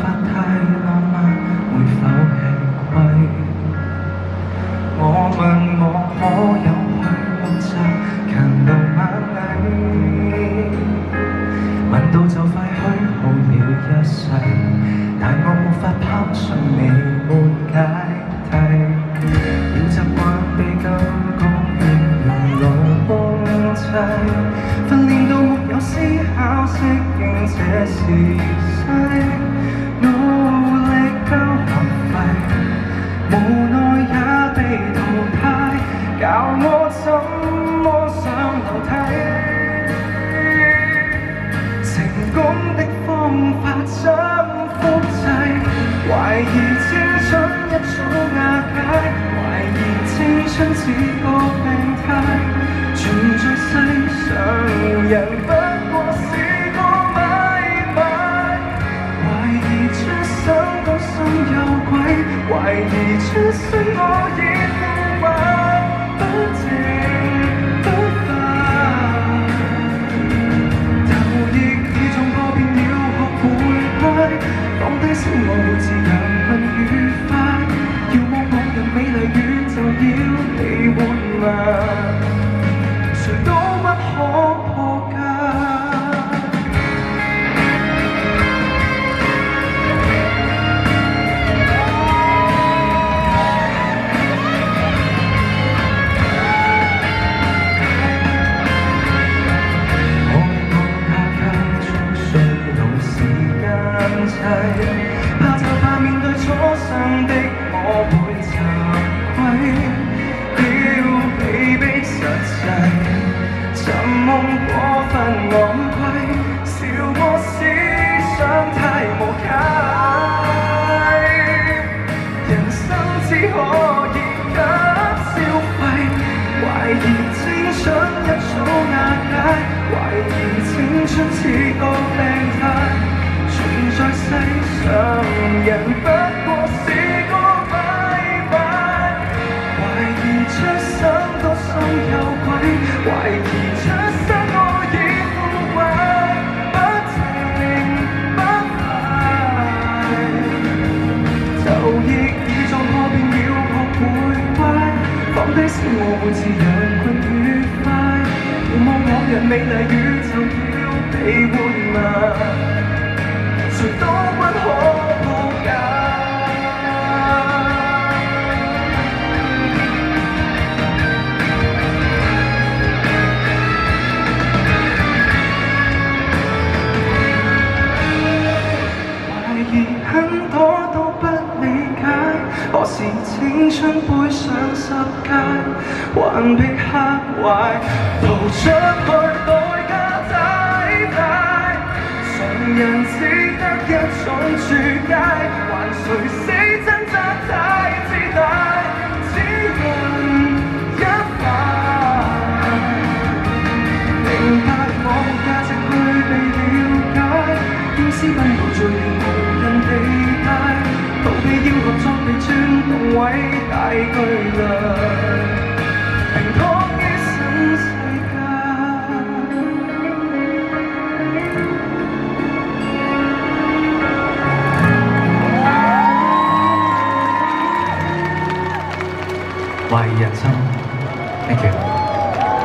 法太浪漫，會否吃虧？我問我可有去學習勤勞萬里？問到就快虛耗了一世，但我沒法拋出你沒解題。要習慣被感覺形容老公妻，訓練到沒有思考，適應這時勢，努力交學費，無奈也被淘汰，教我怎麼上樓梯。成功的方法怎複製？懷疑青春一早瓦解，懷疑青春似個病態，存在世上人不過是個買賣。懷疑出生都心有鬼，懷疑出生我已腐敗，不靜不快。頭亦已撞破遍了學會乖，放低小我會自由幸愉快。遙望某人美麗宇宙要你活埋，誰都不可破解。怕就怕面對初生的我會慚愧，要被逼實際，尋夢過分昂貴，笑我思想太無稽，人生只可以給消費，懷疑青春一早瓦解，懷疑青春似個病態。在世上人不過是個買賣，懷疑出生都心有鬼，懷疑出生我已腐壞，不靜不快。就亦已撞破遍了學會乖，放低小我會自由困愉快，遙望往日美麗宇宙要被活埋，誰都不可破解。懷疑很多都不理解，何時青春背上十屆，還被嚇壞，逃出去代價太大，常人只一種注解，還誰死掙扎太自大，只能一塊。明白我價值具被了解，要私奔到最遠無人地帶，逃避要合作地轉動偉大巨輪，平躺於新世界。懷疑人生，thank you。